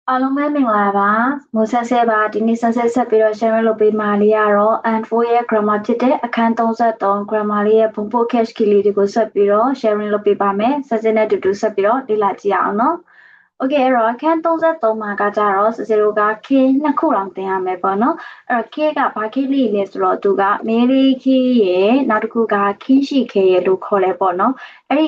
အားလုံးပဲမင်္ဂလာပါမိုးဆက်ဆဲပါဒီနေ့ဆက်ပြီးတော့ share လုပ်ပေးမှာလေးကတော့ N4 ရဲ့ grammar ဖြစ်တဲ့အခန်း33 grammar လေးရဲ့ဘုံပို့ cache key လေးတွေကိုဆက်ပြီးတော့ sharing လုပ်ပေးပါမယ်ဆက်စစ်နဲ့တူတူဆက်ပြီးတော့လေ့လာကြည့်အောင်နော် Okay အဲ့တော့အခန်း33မှာကကြတော့စစတို့က K နှစ်ခုတောင်သင်ရမယ်ပေါ့နော်အဲ့တော့ K ကဘာ K လေးလဲဆိုတော့သူကမေးလေး K ရဲ့နောက်တစ်ခုကခင်းရှိ K ရဲ့လို့ခေါ်လဲပေါ့နော်အဲ့ဒီ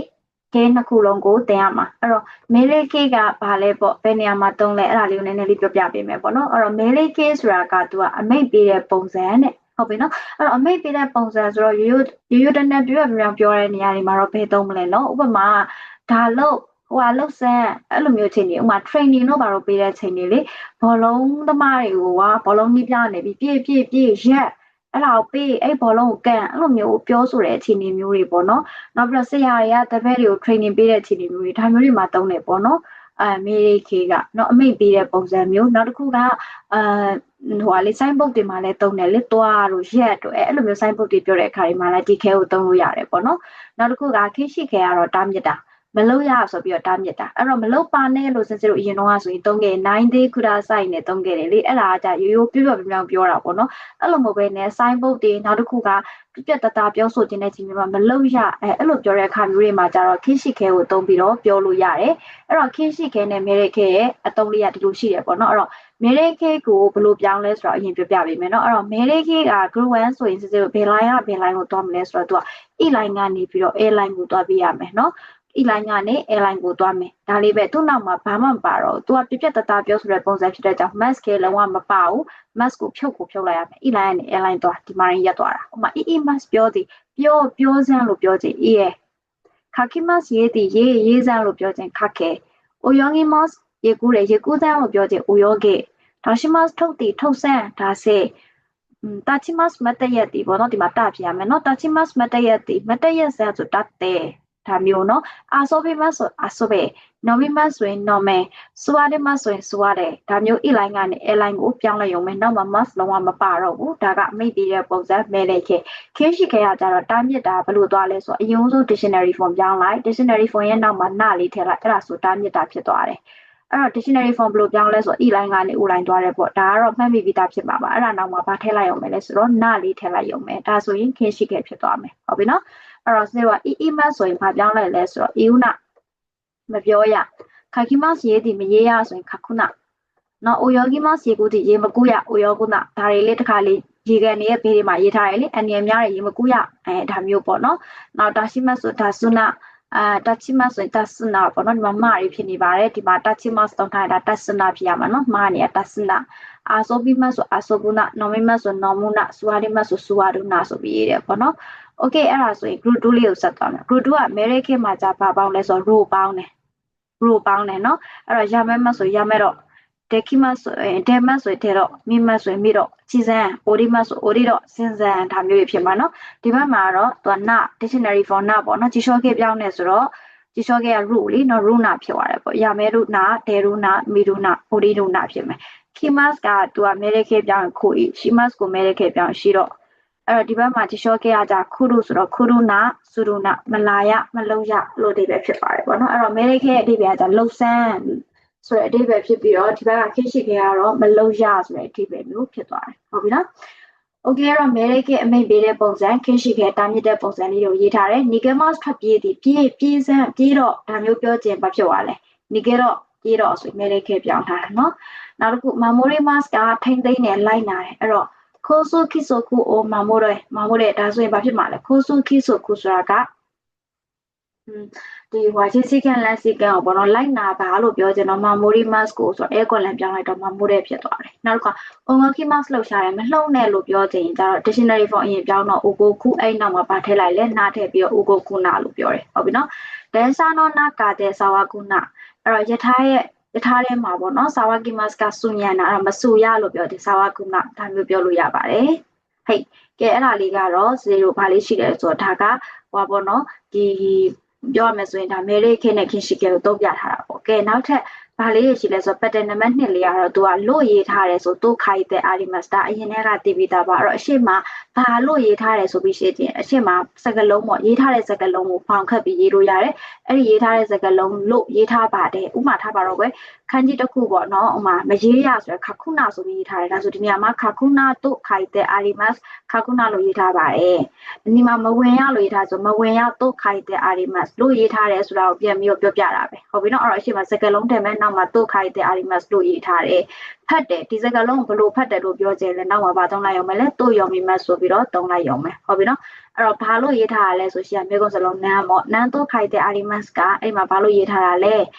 K နှစ်ခုလုံးကိုသင်ရမှာအဲ့တော့မေးလေး K ကဘာလဲပေါ့ဘယ်နေရာမှာသုံးလဲအဲ့ဒါလေးကိုနည်းနည်းလေးပြောပြပေးမယ်ပေါ့နော်အဲ့တော့မေးလေး K ဆိုတာကသူကအမိတ်ပေးတဲ့ပုံစံတဲ့ဟုတ်ပြီနော်အဲ့တော့အမိတ်ပေးတဲ့ပုံစံဆိုတော့ရိုးတန်းတန်းပြောတဲ့နေရာတွေမှာတော့ဘယ်သုံးမလဲနော်ဥပမာဒါလို့ဟိုဟာလှုပ်ဆန်းအဲ့လိုမျိုးချိန်တွေဥမာ training တော့ဘာလို့ပေးတဲ့ချိန်တွေလေဘောလုံးသမားတွေကိုကဘောလုံးနှီးပြနေပြီပြည့်ရက်အဲ့ဒါကိုပေးအဲ့ဘောလုံးကိုကန်အဲ့လိုမျိုးပြောဆိုတဲ့အခြေအနေမျိုးတွေပေါ့နော်နောက်ပြီးတော့ဆရာတွေကတပည့်တွေကို training ပေးတဲ့အခြေအနေမျိုးတွေဒါမျိုးတွေမှာသုံးတယ်ပေါ့နော်မေရီခေကเนาะအမိတ်ပေးတဲ့ပုံစံမျိုးနောက်တစ်ခုကဟိုဟာလေ sign board တွေမှာလည်းသုံးတယ်လေသွားတို့ရက်တို့အဲ့လိုမျိုး sign board တွေပြောတဲ့အခါတွေမှာလည်းဒီခဲကိုသုံးလို့ရတယ်ပေါ့နော်နောက်တစ်ခုကခင်းရှိခဲကတော့တားမြစ်တာမလို့ရဆိုပြီးတော့တားမြစ်တာအဲ့တော့မလို့ပါနဲ့လို့စစတို့အရင်တော့ဆိုရင်သုံးခဲ့9 day ခုဒါဆိုင်နဲ့သုံးခဲ့တယ်လေအဲ့ဒါကကြာရိုးပြောတာပေါ့နော်အဲ့လိုမျိုးပဲနဲ့ sign board တွေနောက်တစ်ခုကပြက်တတာပြောဆိုခြင်းတဲ့ချိန်မှာမလို့ရအဲ့လိုပြောတဲ့အခါမျိုးတွေမှာကျတော့ခင်းရှိခဲကိုသုံးပြီးတော့ပြောလို့ရတယ်အဲ့တော့ခင်းရှိခဲနဲ့မဲရဲခဲရဲ့အသုံးလေးကဒီလိုရှိတယ်ပေါ့နော်အဲ့တော့မဲရဲခဲကိုဘယ်လိုပြောင်းလဲဆိုတော့အရင်ပြပြပေးမယ်နော်အဲ့တော့မဲရဲခဲက group 1ဆိုရင်စစတို့ဘယ် line ကဘယ် line ကိုတွားမလဲဆိုတော့သူက e line ကနေပြီးတော့ a line ကိုတွားပေးရမယ်နော်E line ကနေ A line ကိုသွားမယ်ဒါလေးပဲသူ့နောက်မှာဘာမှမပါတော့သူကပြတသားပြောဆိုတဲ့ပုံစံဖြစ်တဲ့ကြောင့် mask ကလုံးဝမပါဘူး mask ကိုဖြုတ်လိုက်ရမယ် E line ကနေ A line သွားဒီမှာရက်သွားတာဥမာ mask ပြောသည်ပြောစမ်းလို့ပြောချင် E ရဲ့ khaki mask ရေးသည်ရေးစမ်းလို့ပြောချင် khake oyogi mask ရေကူးတယ်ရေကူးစမ်းလို့ပြောချင် oyogi dashi mask ထုတ်သည်ထုတ်စမ်းဒါစေtachi mask မတရက်သည်ပေါ့နော်ဒီမှာတပြရမယ်နော် tachi mask မတရက်သည်မတရက်စမ်းဆိုတတ်တယ်ဒါမျိုးနော်အာဆိုဘီမဆိုအာဆိုဘေနော်မီမဆိုရင်နော်မဲစွာတယ်မဆိုရင်စွာတယ်ဒါမျိုး e line ကနေ a line ကိုပြောင်းလိုက်ရုံပဲနောက်မှာ mask လုံးဝမပါတော့ဘူးဒါကအမိတ်ပေးတဲ့ပုံစံမဲလိုက်ခဲ့ခင်းရှိခဲ့ရကြတော့တားမြစ်တာဘယ်လိုသွားလဲဆိုအရင်ဆုံး dictionary form ပြောင်းလိုက် dictionary form ရဲ့နောက်မှာနလေးထည့်လိုက်အဲ့ဒါဆိုတားမြစ်တာဖြစ်သွားတယ်အဲ့တော့ dictionary form ဘယ်လိုပြောင်းလဲဆို e line ကနေ o line သွားတယ်ပေါ့ဒါကတော့မှတ်မိပြီးသားဖြစ်မှာပါအဲ့ဒါနောက်မှာဘာထည့်လိုက်ရုံပဲလဲဆိုတော့နလေးထည့်လိုက်ရုံပဲဒါဆိုရင်ခင်းရှိခဲ့ဖြစ်သွားမယ်ဟုတ်ပြီနော်အဲ့တော့စေက e-mail ဆိုရင်ဘာပြောင်းလိုက်လဲဆိုတော့ euna မပြောရ kakimas ရေးသည်မရေးရဆိုရင် kakuna နော် oyogimas ရေးကူးသည်ရေးမကူးရ oyoguna ဒါတွေလေးတစ်ခါလေးရေကန်တွေရဲ့ဘေးတွေမှာရေးထားတယ်လေအန်ရများတွေရေမကူးရဒါမျိုးပေါ့နော်နောက် dashimas ဆို dasuna tachimas ဆိုရင် tasuna ပေါ့နော်ဒီမှာမတွေဖြစ်နေပါတယ်ဒီမှာ tachimas တောင်းထားတာ tasuna ဖြစ်ရမှာနော်မနေရ tasuna asobimas ဆို asobuna nomimas ဆို nomuna suwadimas ဆို suwaduna ဆိုပြီးရေးတယ်ပေါ့နော်Okay အဲ့ဒါဆိုရင် group 2လေးကိုဆက်သွားမယ် group 2က American မှာကြာဘာပေါင်းလဲဆိုတော့ row ပေါင်းတယ်เนาะအဲ့တော့ရမယ်မဆိုရမယ်တော့ dekimas ဆိုရင် demas ဆိုရင်တဲ့တော့ mimas ဆိုရင်မိတော့စီစံ odimas ဆို odi တော့စင်စံဒါမျိုးတွေဖြစ်မှာเนาะဒီဘက်မှာတော့သူက na dictionary for na ပေါ့เนาะကြီးရှော့ခဲ့ပြောင်းနေဆိုတော့ကြီးရှော့ခဲ့က root လीเนาะ root na ဖြစ်သွားတယ်ပေါ့ရမယ်တို့ na ဒေတို့ na မိတို့ na odi တို့ na ဖြစ်မယ် kimas ကသူက American ပြောင်းခို shimas ကို American ပြောင်းရှိတော့အဲ့တော့ဒီဘက်မှာတလျှော့ခဲ့ရကြခုရုဆိုတော့ခုရုနာစုရုနာမလာရမလုံးရလို့အဓိပ္ပာယ်ဖြစ်ပါတယ်ပေါ့နော်အဲ့တော့မဲရိခဲအဓိပ္ပာယ်ကလှုပ်ဆန်းဆိုတဲ့အဓိပ္ပာယ်ဖြစ်ပြီးတော့ဒီဘက်ကခင်းရှိခဲကတော့မလုံးရဆိုတဲ့အဓိပ္ပာယ်မျိုးဖြစ်သွားတယ်ဟုတ်ပြီနော်โอเคအဲ့တော့မဲရိခဲအမိတ်ပေးတဲ့ပုံစံခင်းရှိခဲတာမြစ်တဲ့ပုံစံလေးကိုရေးထားတယ်နီဂမတ်ထွက်ပြေးသည်ပြေးစမ်းပြေးတော့ဒါမျိုးပြောခြင်းဘာဖြစ်သွားလဲနီဂတော့ပြေးတော့ဆိုမဲရိခဲပြောင်းထားတယ်နော်နောက်တစ်ခုမမိုရီမတ်ကထိမ့်သိမ့်နဲ့လိုက်နာတယ်အဲ့တော့ခိုးစုခိဆိုခုအိုမမိုရဲဒါဆိုရင်ဘာဖြစ်မှာလဲခိုးစုခိဆိုခုဆိုတာကဒီဟွာချင်းစီကန်လန်စီကန်ကိုပေါ့နော်လိုက်နာပါလို့ပြောချင်တော့မမိုရီမတ်ကိုဆိုတော့အဲကွန်လန်ပြောင်းလိုက်တော့မမိုရဲဖြစ်သွားတယ်နောက်တစ်ခါအုံငခိမတ်လှုပ်ရှားတယ်မလှုပ်နဲ့လို့ပြောချင်ရင်ကျတော့ dictionary form အရင်ပြောင်းတော့ ugo ku အဲ့နောက်မှာပါထည့်လိုက်လဲနားထည့်ပြီးတော့ ugo ku na လို့ပြောတယ်ဟုတ်ပြီနော်ဒန်ဆာနောနာကာတဲ့ဆာဝကုနာအဲ့တော့ယထာထဲမှာပေါ့နော်ဆာဝကိမတ်ကဆုညံတာအဲ့တော့မဆူရလို့ပြောတယ်ဆာဝကုနာဒါမျိုးပြောလို့ရပါတယ်ဟဲ့ကဲအဲ့ဒါလေးကတော့0ဘာလေးရှိတယ်ဆိုတော့ဒါကဟိုပေါ့နော်ဒီပြောရမယ်ဆိုရင်ဒါမဲရိခဲနဲ့ခင်ရှိခဲကိုသုံးပြထားတာပေါ့ကဲနောက်ထပ် ဘာလေးရရှိလဲဆိုပတ်တဲ့နံပါတ်2လေးကတော့သူကလို့ရေးထားတယ်ဆိုတို့ခိုက်တဲ့ Arimas ဒါအရင်တည်းကတည်ပြီးသားပါအဲ့တော့အရှိမဘာလို့ရေးထားတယ်ဆိုပြီးရှင်းချင်းအရှိမစကလုံးပေါ့ရေးထားတဲ့စကလုံးကိုဖောင်ခတ်ပြီးရေးလို့ရတယ်အဲ့ဒီရေးထားတဲ့စကလုံးလို့ရေးထားပါတယ်ဥမာထားပါတော့ကွယ်ခန်းကြီးတစ်ခုပေါ့နော်ဥမာမရေးရဆိုရခခုနာဆိုပြီးရေးထားတယ်ဒါဆိုဒီနေရာမှာခခုနာတို့ခိုက်တဲ့ Arimas ခခုနာလို့ရေးထားပါတယ်ဒီမှာမဝင်ရလို့ရေးထားဆိုမဝင်ရတို့ခိုက်တဲ့ Arimas လို့ရေးထားတယ်ဆိုတာကိုပြန်ပြီးပြောပြတာပဲဟုတ်ပြီနော်အဲ့တော့အရှိမစကလုံးထဲမှာနောက်မှာတို့ခိုက်တဲ့ Arimas လို့ရေးထားတယ်ဖတ်တယ်ဒီစကလုံးဘယ်လိုဖတ်တယ်လို့ပြောကြလဲနောက်မှာပါသုံးလိုက်ရုံပဲလေတို့ရောမီမတ်ဆိုပြီးတော့သုံးလိုက်ရုံပဲဟုတ်ပြီနော်အဲ့တော့ဘာလို့ရေးထားရလဲဆိုရှင်မြေကုန်းစလုံးနန်းပေါ့နန်းတို့ခိုက်တဲ့ Arimas ကအဲ့မှာဘာလို့ရေးထားတာလ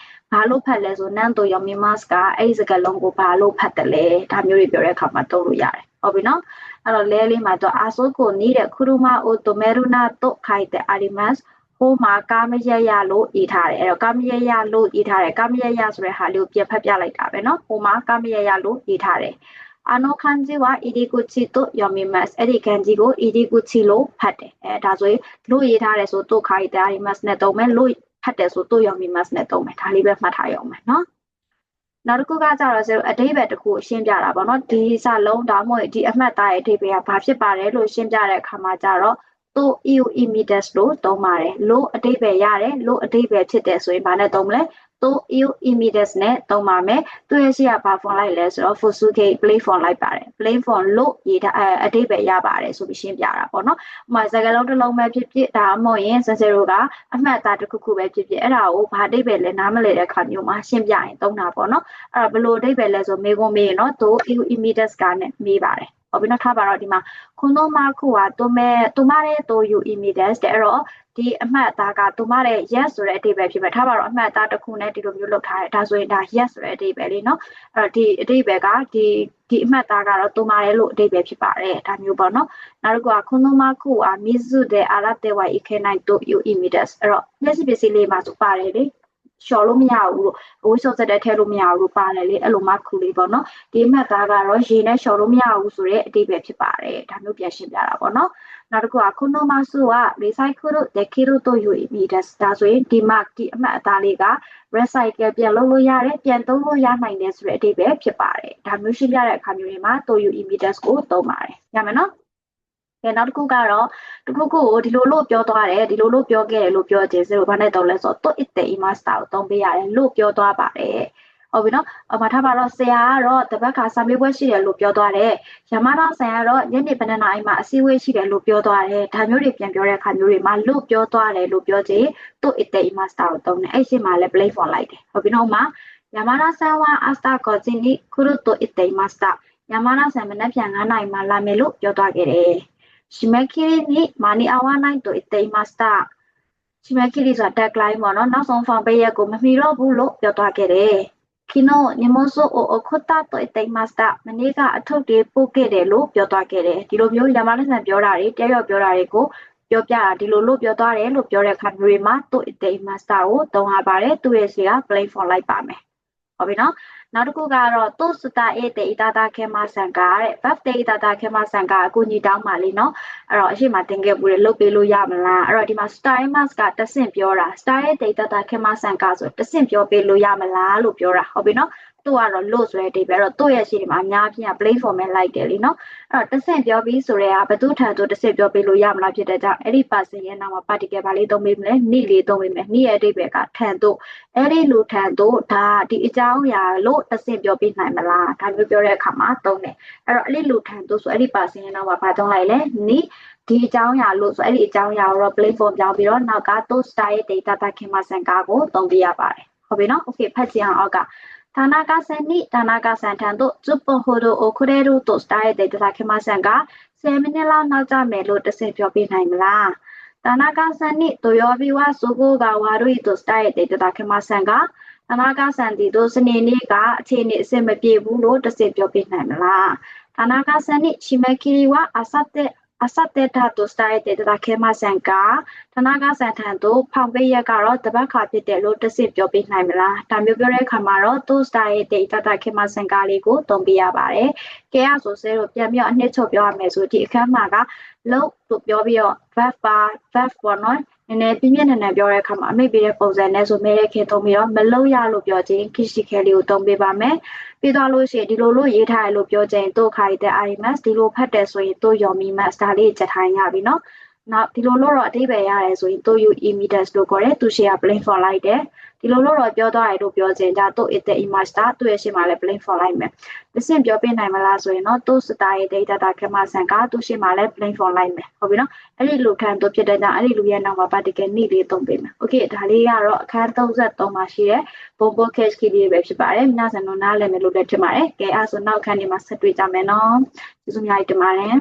ဲဘာလို့ဖတ်လဲဆိုနန်းတို့ရောမီမတ်ကအဲ့ဒီစကလုံးကိုဘာလို့ဖတ်တယ်လဲဒါမျိုးတွေပြောတဲ့အခါမှာသုံးလို့ရတယ်ဟုတ်ပြီနော်အဲ့တော့လဲလေးမှာတော့အာဆိုကိုနီးတဲ့ခူရူမာအိုတိုမဲရူနာတို့ခိုက်တဲ့ Arimas ဟိုမှာကာမရရလို့ရေးထားတယ်အဲ့တော့ကာမရရလို့ရေးထားတယ်ကာမရရဆိုတဲ့ဟာလေးကိုပြန်ဖတ်ပြလိုက်တာပဲเนาะဟိုမှာကာမရရလို့ရေးထားတယ်အာနိုခန်ဂျီဝါအီဒီကူချီတို့ယောမီမတ်အဲ့ဒီခန်ဂျီကိုအီဒီကူချီလို့ဖတ်တယ်ဒါဆိုရင်လို့ရေးထားတယ်ဆိုတို့ခိုင်တဲ့အာရီမတ်နဲ့တုံးမယ်လို့ဖတ်တယ်ဆိုတို့ယောမီမတ်နဲ့တုံးမယ်ဒါလေးပဲမှတ်ထားရအောင်မယ်เนาะနောက်တစ်ခုကကြတော့ဆိုအတိတ်ပဲတစ်ခုရှင်းပြတာပေါ့เนาะဒီစာလုံးဒါမှမဟုတ်ဒီအမှတ်သားရဲ့အတိတ်ပဲကဘာဖြစ်ပါတယ်လို့ရှင်းပြတဲ့အခါမှာကြတော့တို့ EU immediate လို့သုံးပါတယ်လို့အတိတ်ပဲရတယ်လို့အတိတ်ပဲဖြစ်တယ်ဆိုရင်ဘာနဲ့သုံးမလဲတို့ EU immediate နဲ့သုံးပါမယ်သူရဲ့ရှိကဘာ form လိုက်လဲဆိုတော့ fusuke play form လိုက်ပါတယ် play form လို့ရေးထားအတိတ်ပဲရပါတယ်ဆိုပြီးရှင်းပြတာပေါ့နော်ဥပမာစကားလုံးတစ်လုံးပဲဖြစ်ဖြစ်ဒါမှမဟုတ်ရင်စစရိုကအမှတ်အသားတစ်ခုခုပဲဖြစ်ဖြစ်အဲ့ဒါကိုဘာအတိတ်ပဲလဲနားမလည်တဲ့အခါမျိုးမှာရှင်းပြရင်သုံးတာပေါ့နော်အဲ့တော့ဘယ်လိုအတိတ်ပဲလဲဆိုမေးခွန်းမေးရင်တော့တို့ EU immediate ကနဲ့မေးပါတယ်ဟုတ်ပြီနော်ထားပါတော့ဒီမှာခုနမခုကတူမတဲ့တူ you immediate တဲ့အဲ့တော့ဒီအမှတ်အသားကတူမတဲ့ yes ဆိုတဲ့အဓိပ္ပာယ်ဖြစ်ပဲထားပါတော့အမှတ်အသားတစ်ခုနဲ့ဒီလိုမျိုးလုပ်ထားတယ်ဒါဆိုရင်ဒါ yes ဆိုတဲ့အဓိပ္ပာယ်လေးเนาะအဲ့တော့ဒီအဓိပ္ပာယ်ကဒီအမှတ်အသားကတော့တူမတယ်လို့အဓိပ္ပာယ်ဖြစ်ပါတယ်ဒါမျိုးပေါ့เนาะနောက်တစ်ခုကခုနမခုက mizu de alate wa ikenai to you immediate အဲ့တော့မျက်စိပစ္စည်းလေးမှာဆိုပါတယ်လေလျှော်လို့မရဘူးလို့အဝိစောစက်တဲ့ထဲလို့မရဘူးလို့ပါတယ်လေအဲ့လိုမှခုလေးပေါ့နော်ဒီအမှတ်သားကတော့ရေနဲ့လျှော်လို့မရဘူးဆိုတဲ့အဓိပ္ပာယ်ဖြစ်ပါတယ်ဒါမျိုးပြန်ရှင်းပြတာပေါ့နော်နောက်တစ်ခုကခုနမဆုက recycle できるという意味ですဒါဆိုရင်ဒီမှာဒီအမှတ်အသားလေးက recycle ပြန်လုပ်လို့ရတယ်ပြန်သုံးလို့ရနိုင်တယ်ဆိုတဲ့အဓိပ္ပာယ်ဖြစ်ပါတယ်ဒါမျိုးရှင်းပြတဲ့အခါမျိုးတွေမှာ to you immediate ကိုသုံးပါတယ်ရမယ်နော်နောက်တစ်ခုကတော့တခုခုကိုဒီလိုလို့ပြောသွားတယ်ဒီလိုလို့ပြောခဲ့တယ်လို့ပြောခြင်းစလို့ဘာနဲ့တော့လဲဆိုတော့ it the master ကိုသုံးပေးရတယ်လို့ပြောသွားပါတယ်ဟုတ်ပြီနော်အမထားပါတော့ဆရာကတော့တပတ်ခါစာမေးပွဲရှိတယ်လို့ပြောသွားတယ်ရမတော့ဆရာကတော့ညနေပန်းနာအိမ်မှာအစည်းအဝေးရှိတယ်လို့ပြောသွားတယ်ဒါမျိုးတွေပြန်ပြောတဲ့အခါမျိုးတွေမှာလို့ပြောသွားတယ်လို့ပြောခြင်း it the master ကိုသုံးတယ်အဲ့ဒီမှာလည်း play for လိုက်တယ်ဟုတ်ပြီနော်မှာရမတော့ဆရာက asta ကိုချင်းဒီခုလို့ it the master ရမတော့ဆရာမနေ့ပြန်9နိုင်မှာလာမယ်လို့ပြောသွားခဲ့တယ်締め切りに間に合わないと言っていました。締め切りဆိုတာ deadline ပေါ့နော်နောက်ဆုံး form ပေးရက်ကိုမမီတော့ဘူးလို့ပြောသွားခဲ့တယ်။昨日荷物を送ったと言っていました。မနေ့ကအထုပ်တွေပို့ခဲ့တယ်လို့ပြောသွားခဲ့တယ်။ဒီလိုမျိုးရမလက်ဆန်ပြောတာတွေတယောက်ပြောတာတွေကိုပြောပြတာဒီလိုလို့ပြောသွားတယ်လို့ပြောတဲ့အခါမျိုးတွေမှာと言っていましたကိုသုံးရပါတယ်။သူ့ရဲ့စီက plain form လိုက်ပါမယ်။ဟုတ်ပြီနော်နောက်တစ်ခုကတော့တိုစတာအေတေအတာတာခဲမဆန်ကာတဲ့ buff တေအတာတာခဲမဆန်ကာအကူညီတောင်းပါလေနော်အဲ့တော့အရှိမတင်ခဲ့ဘူးလေလုတ်ပေးလို့ရမလားအဲ့တော့ဒီမှာ style mask ကတဆင့်ပြောတာ style တေအတာတာခဲမဆန်ကာဆိုတဆင့်ပြောပေးလို့ရမလားလို့ပြောတာဟုတ်ပြီနော်သူကတော့လို့ဆိုတဲ့ဒီပဲတော့သူ့ရဲ့ရှိဒီမှာအများကြီးက play format လိုက်တယ်လीနော်အဲ့တော့တဆင့်ပြောပြီးဆိုရဲကဘသူထံသို့တဆင့်ပြောပေးလို့ရမလားဖြစ်တဲ့ကြောင့်အဲ့ဒီ person ရဲ့နာမ particle ပါလေးသုံးပေးမယ်နိလေးသုံးပေးမယ်နိရဲ့အဓိပ္ပာယ်ကထံသို့အဲ့ဒီလူထံသို့ဒါဒီအကြောင်းအရာလို့တဆင့်ပြောပေးနိုင်မလားဒါမျိုးပြောတဲ့အခါမှာသုံးတယ်အဲ့တော့အဲ့ဒီလူထံသို့ဆိုအဲ့ဒီ person ရဲ့နာမဘာသုံးလိုက်လဲနိဒီအကြောင်းအရာလို့ဆိုအဲ့ဒီအကြောင်းအရာကိုတော့ play form ပြောင်းပြီးတော့နောက်က to style ရဲ့ data တခင်မဆန်ကာကိုသုံးပြရပါတယ်ဟုတ်ပြီနော် okay ဖတ်ကြည့်အောင်အောက်က田中さんに田中さん担当10分ほど遅れると伝えていただけませんが、セミナーのためのテストを見ないもら。田中さんに土曜日は都合が悪いと伝えていただけませんが、田中さんにどうすにがチーにせめぴぶろテストを見ないもら。田中さんに締め切りはあさってだと伝えていただけませんか田中さん担当ဖောင်ပေးရကတော့တပတ်ခါဖြစ်တယ်လို့တစစ်ပြောပြနိုင်မလားဒါမျိုးပြောတဲ့အခါမှာတော့ to style တဲ့ data ခင်မစံကားလေးကိုသုံးပြရပါတယ်ကဲရဆိုစဲတော့ပြန်ပြီးအနှစ်ချုပ်ပြောရမယ်ဆိုဒီအခန်းမှာက လို့သူပြောပြီးတော့ verb ပေါ့နော်နည်းနည်းပြင်းပြင်းထန်ထန်ပြောတဲ့အခါမှာအမိတ်ပေးတဲ့ပုံစံနဲ့ဆိုမဲတဲ့ခေသုံးပြီးတော့မလို့ရလို့ပြောခြင်း kishi ခဲလေးကိုသုံးပေးပါမယ်ပြီးသွားလို့ရှိရင်ဒီလိုလို့ရေးထားရလို့ပြောခြင်းတို့ခါရတဲ့ imas ဒီလိုဖတ်တယ်ဆိုရင်တို့ yomi mas ဒါလေးချက်ထိုင်ရပြီနော်နောက်ဒီလိုလို့တော့အတိပ္ပယ်ရတယ်ဆိုရင်တို့ you images လို့ခေါ်တယ်သူရှေ့က plain for လိုက်တယ်ဒီလိုလို့တော့ပြောသွားတယ်လို့ပြောခြင်းဒါတို့ it the image ဒါသူ့ရဲ့ရှေ့မှာလည်း plain for လိုက်မယ်အဆင့်ပြောပြနိုင်မလားဆိုရင်တော့တို့ style ရဲ့ data ကမှဆန်ကသူ့ရှေ့မှာလည်း plain for လိုက်မယ်ဟုတ်ပြီနော်အဲ့ဒီလူခံတို့ဖြစ်တဲ့ကြောင့်အဲ့ဒီလူရဲ့နောက်မှာ particle နိလေးသုံးပေးမယ် okay ဒါလေးကတော့အခန်း33မှာရှိတဲ့ Bobo Cash Key လေးပဲဖြစ်ပါတယ်皆さんတို့နားလည်မယ်လို့လည်းထင်ပါတယ်ကဲအဲ့ဆိုနောက်အခန်းဒီမှာဆက်တွေ့ကြမယ်နော်ကျေးဇူးများတင်ပါတယ်